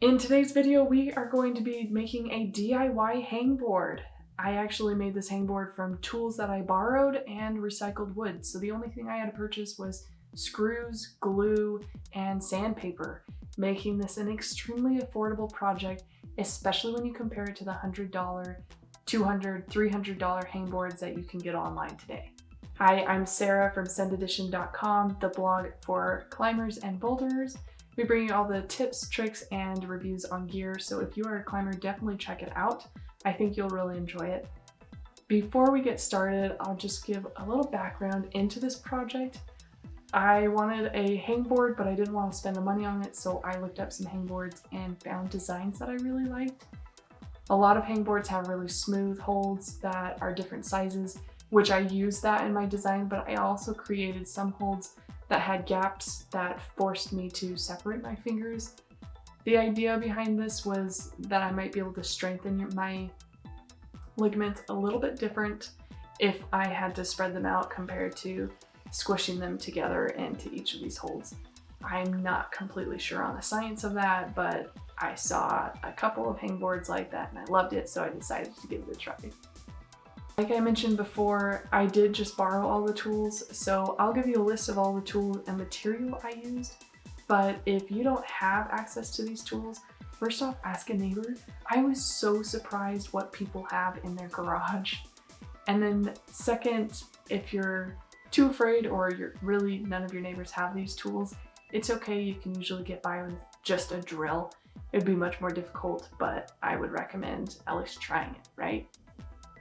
In today's video, we are going to be making a DIY hangboard. I actually made this hangboard from tools that I borrowed and recycled wood. So the only thing I had to purchase was screws, glue, and sandpaper, making this an extremely affordable project, especially when you compare it to the $100, $200, $300 hangboards that you can get online today. Hi, I'm Sarah from sendedition.com, the blog for climbers and boulderers. We bring you all the tips, tricks, and reviews on gear, so if you are a climber, definitely check it out. I think you'll really enjoy it. Before we get started, I'll just give a little background into this project. I wanted a hangboard, but I didn't want to spend the money on it, so I looked up some hangboards and found designs that I really liked. A lot of hangboards have really smooth holds that are different sizes, which I used that in my design, but I also created some holds that had gaps that forced me to separate my fingers. The idea behind this was that I might be able to strengthen my ligaments a little bit different if I had to spread them out compared to squishing them together into each of these holds. I'm not completely sure on the science of that, but I saw a couple of hangboards like that and I loved it, so I decided to give it a try. Like I mentioned before, I did just borrow all the tools, so I'll give you a list of all the tools and material I used. But if you don't have access to these tools, first off, ask a neighbor. I was so surprised what people have in their garage. And then second, if you're too afraid or none of your neighbors have these tools, it's okay, you can usually get by with just a drill. It'd be much more difficult, but I would recommend at least trying it, right?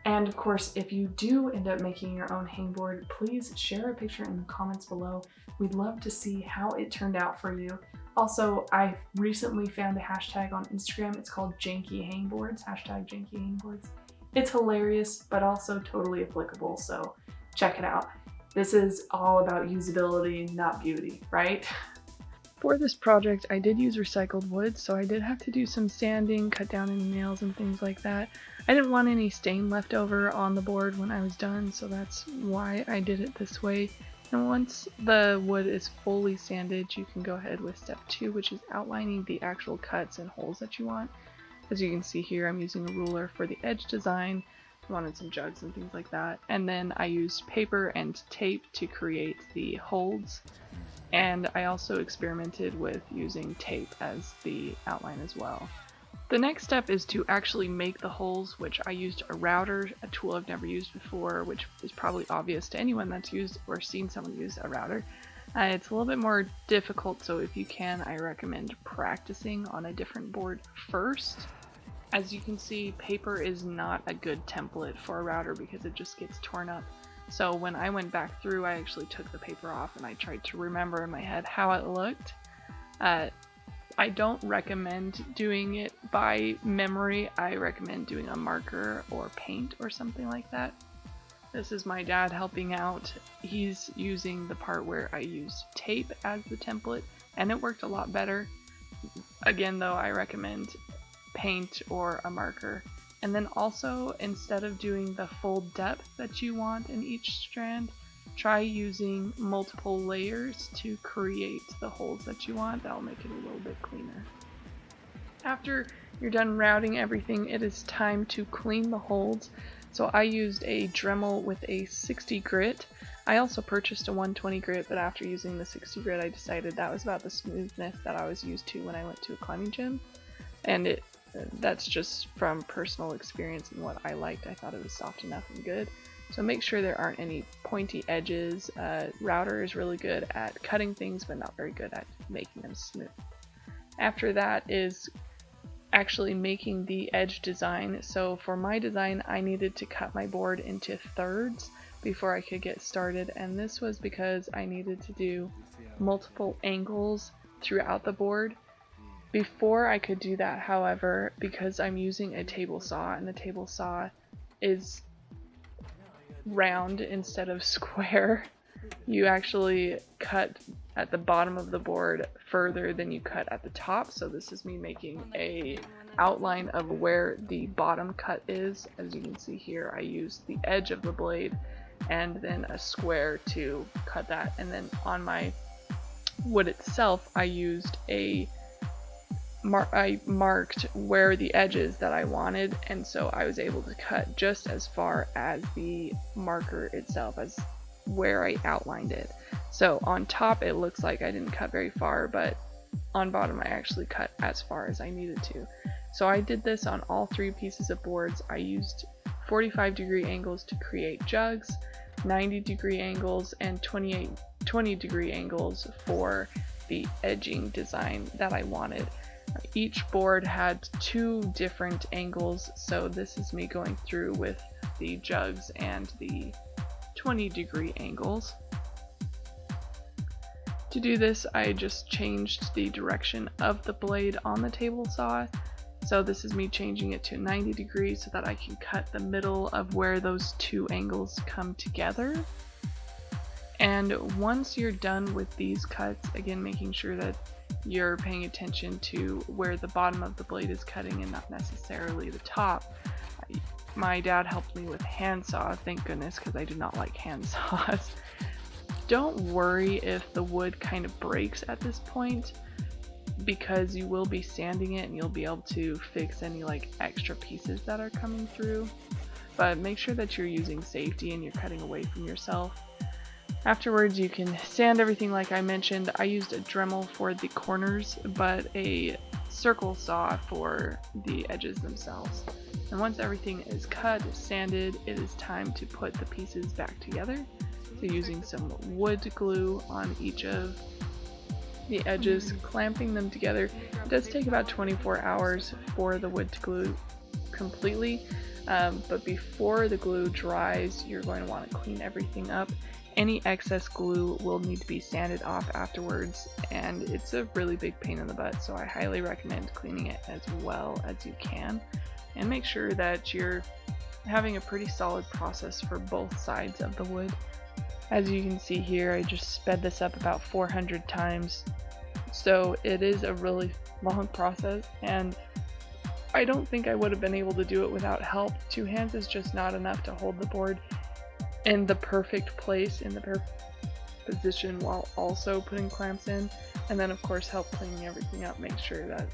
And of course, if you do end up making your own hangboard, please share a picture in the comments below. We'd love to see how it turned out for you. Also, I recently found a hashtag on Instagram. It's called Janky Hangboards, hashtag Janky Hangboards. It's hilarious, but also totally applicable, so check it out. This is all about usability, not beauty, right? For this project, I did use recycled wood, so I did have to do some sanding, cut down any nails and things like that. I didn't want any stain left over on the board when I was done, so that's why I did it this way. And once the wood is fully sanded, you can go ahead with step 2, which is outlining the actual cuts and holes that you want. As you can see here, I'm using a ruler for the edge design. I wanted some jugs and things like that. And then I used paper and tape to create the holds. And I also experimented with using tape as the outline as well. The next step is to actually make the holes, which I used a router, a tool I've never used before, which is probably obvious to anyone that's used or seen someone use a router. It's a little bit more difficult, so if you can, I recommend practicing on a different board first. As you can see, paper is not a good template for a router because it just gets torn up. So when I went back through, I actually took the paper off and I tried to remember in my head how it looked. I don't recommend doing it by memory. I recommend doing a marker or paint or something like that. This is my dad helping out. He's using the part where I used tape as the template and it worked a lot better. Again though, I recommend paint or a marker. And then also, instead of doing the full depth that you want in each strand, try using multiple layers to create the holes that you want. That'll make it a little bit cleaner. After you're done routing everything, it is time to clean the holds. So I used a Dremel with a 60 grit. I also purchased a 120 grit, but after using the 60 grit, I decided that was about the smoothness that I was used to when I went to a climbing gym. And that's just from personal experience and what I liked. I thought it was soft enough and good. So make sure there aren't any pointy edges. Router is really good at cutting things, but not very good at making them smooth. After that is actually making the edge design. So for my design, I needed to cut my board into thirds before I could get started. And this was because I needed to do multiple angles throughout the board. Before I could do that, however, because I'm using a table saw and the table saw is round instead of square, you actually cut at the bottom of the board further than you cut at the top. So this is me making a outline of where the bottom cut is. As you can see here, I used the edge of the blade and then a square to cut that. And then on my wood itself, I used a I marked where the edges that I wanted, and so I was able to cut just as far as the marker itself, as where I outlined it. So on top it looks like I didn't cut very far, but on bottom I actually cut as far as I needed to. So I did this on all 3 pieces of boards. I used 45-degree angles to create jugs, 90-degree angles, and 20-degree angles for the edging design that I wanted. Each board had 2 different angles, so this is me going through with the jugs and the 20-degree angles. To do this, I just changed the direction of the blade on the table saw. So this is me changing it to 90 degrees so that I can cut the middle of where those 2 angles come together. And once you're done with these cuts, again making sure that you're paying attention to where the bottom of the blade is cutting and not necessarily the top. My dad helped me with handsaw, thank goodness, because I do not like hand saws. Don't worry if the wood kind of breaks at this point, because you will be sanding it and you'll be able to fix any like extra pieces that are coming through. But make sure that you're using safety and you're cutting away from yourself. Afterwards, you can sand everything like I mentioned. I used a Dremel for the corners, but a circle saw for the edges themselves. And once everything is cut, sanded, it is time to put the pieces back together. So using some wood glue on each of the edges, clamping them together. It does take about 24 hours for the wood to glue completely, but before the glue dries, you're going to want to clean everything up. Any excess glue will need to be sanded off afterwards, and it's a really big pain in the butt, so I highly recommend cleaning it as well as you can. And make sure that you're having a pretty solid process for both sides of the wood. As you can see here, I just sped this up about 400 times, so it is a really long process, and I don't think I would have been able to do it without help. 2 hands is just not enough to hold the board in the perfect place, in the perfect position, while also putting clamps in, and then of course help cleaning everything up, make sure that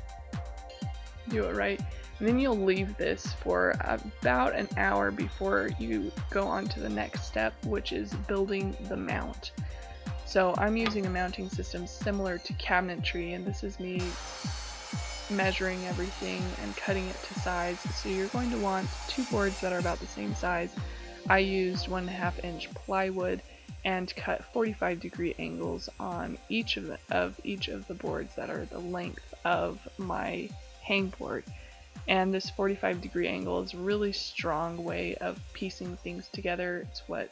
you do it right. And then you'll leave this for about an hour before you go on to the next step, which is building the mount. So I'm using a mounting system similar to cabinetry, and this is me measuring everything and cutting it to size. So you're going to want 2 boards that are about the same size. I used 1.5 inch plywood and cut 45-degree angles on each of the boards that are the length of my hangboard. And this 45-degree angle is a really strong way of piecing things together. It's what,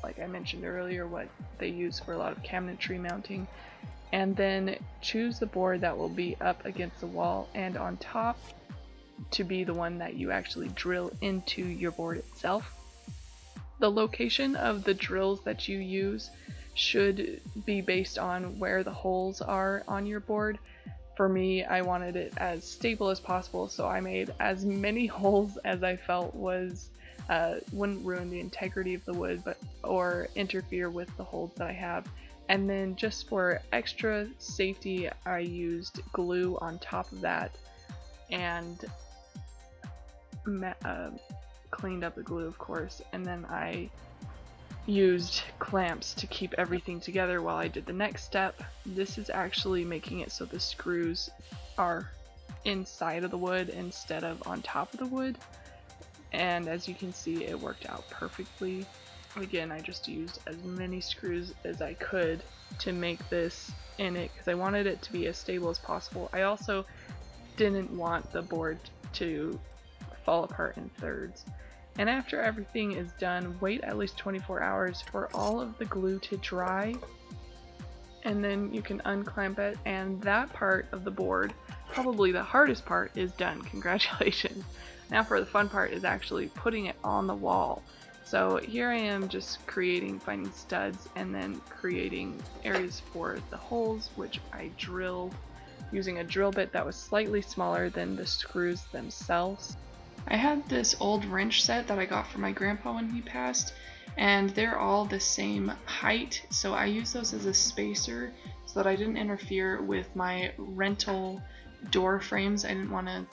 like I mentioned earlier, what they use for a lot of cabinetry mounting. And then choose the board that will be up against the wall and on top to be the one that you actually drill into your board itself. The location of the drills that you use should be based on where the holes are on your board. For me, I wanted it as stable as possible, so I made as many holes as I felt was wouldn't ruin the integrity of the wood or interfere with the holes that I have. And then just for extra safety, I used glue on top of that and cleaned up the glue, of course, and then I used clamps to keep everything together while I did the next step. This is actually making it so the screws are inside of the wood instead of on top of the wood, and as you can see, it worked out perfectly. Again, I just used as many screws as I could to make this in it because I wanted it to be as stable as possible. I also didn't want the board to fall apart in thirds. And after everything is done, wait at least 24 hours for all of the glue to dry, and then you can unclamp it, and that part of the board, probably the hardest part, is done. Congratulations. Now for the fun part is actually putting it on the wall. So here I am just finding studs and then creating areas for the holes, which I drilled using a drill bit that was slightly smaller than the screws themselves. I had this old wrench set that I got from my grandpa when he passed, and they're all the same height, so I use those as a spacer so that I didn't interfere with my rental door frames. I didn't want to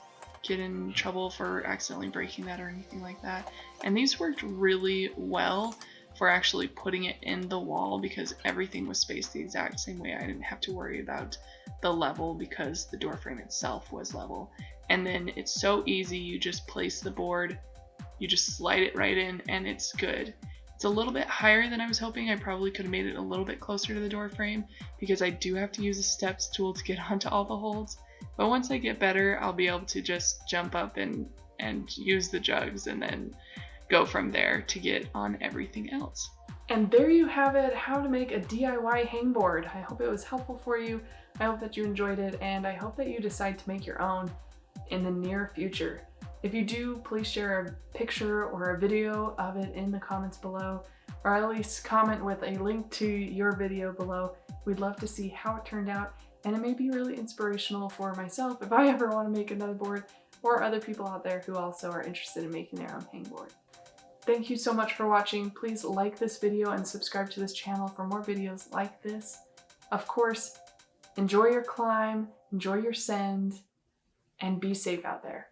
get in trouble for accidentally breaking that or anything like that. And these worked really well for actually putting it in the wall because everything was spaced the exact same way. I didn't have to worry about the level because the door frame itself was level. And then it's so easy, you just place the board, you just slide it right in and it's good. It's a little bit higher than I was hoping. I probably could have made it a little bit closer to the door frame because I do have to use a steps tool to get onto all the holds. But once I get better, I'll be able to just jump up and use the jugs and then go from there to get on everything else. And there you have it, how to make a DIY hangboard. I hope it was helpful for you. I hope that you enjoyed it, and I hope that you decide to make your own in the near future. If you do, please share a picture or a video of it in the comments below, or at least comment with a link to your video below. We'd love to see how it turned out, and it may be really inspirational for myself if I ever want to make another board, or other people out there who also are interested in making their own hangboard. Thank you so much for watching. Please like this video and subscribe to this channel for more videos like this. Of course, enjoy your climb, enjoy your send, and be safe out there.